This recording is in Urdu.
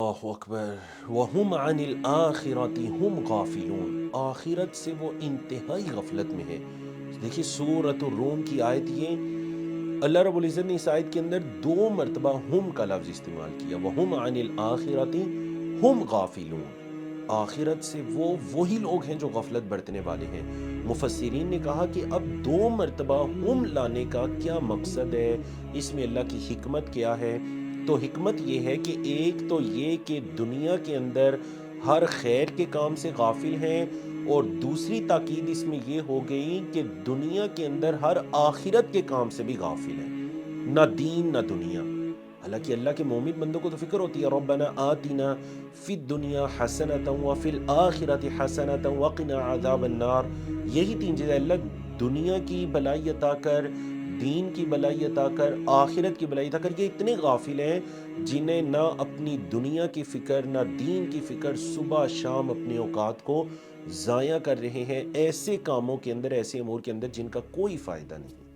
اللہ اکبر وہم عن الآخرۃ ہم غافلون، آخرت سے وہ انتہائی غفلت میں ہے۔ دیکھیے سورۃ الروم کی آیت یہ، اللہ رب العزت نے اس آیت کے اندر 2 مرتبہ ہم کا لفظ استعمال کیا، وہم عن الآخرۃ ہم غافلون، آخرت سے وہی لوگ ہیں جو غفلت برتنے والے ہیں۔ مفسرین نے کہا کہ اب 2 مرتبہ ہم لانے کا کیا مقصد ہے، اس میں اللہ کی حکمت کیا ہے؟ تو حکمت یہ ہے کہ ایک تو یہ کہ دنیا کے اندر ہر خیر کے کام سے غافل ہیں، اور دوسری تاکید اس میں یہ ہو گئی کہ دنیا کے اندر ہر آخرت کے کام سے بھی غافل ہیں، نہ دین نہ دنیا۔ حالانکہ اللہ کے مومن بندوں کو تو فکر ہوتی ہے، ربنا آتنا فی الدنیا حسنۃ وفی الآخرۃ حسنۃ وقنا عذاب النار، یہی 3 چیزیں، اللہ دنیا کی بلائی عطا کر، دین کی بلائی عطا کر، آخرت کی بلائی عطا کر۔ یہ اتنے غافل ہیں جنہیں نہ اپنی دنیا کی فکر نہ دین کی فکر، صبح شام اپنے اوقات کو ضائع کر رہے ہیں ایسے کاموں کے اندر، ایسے امور کے اندر جن کا کوئی فائدہ نہیں۔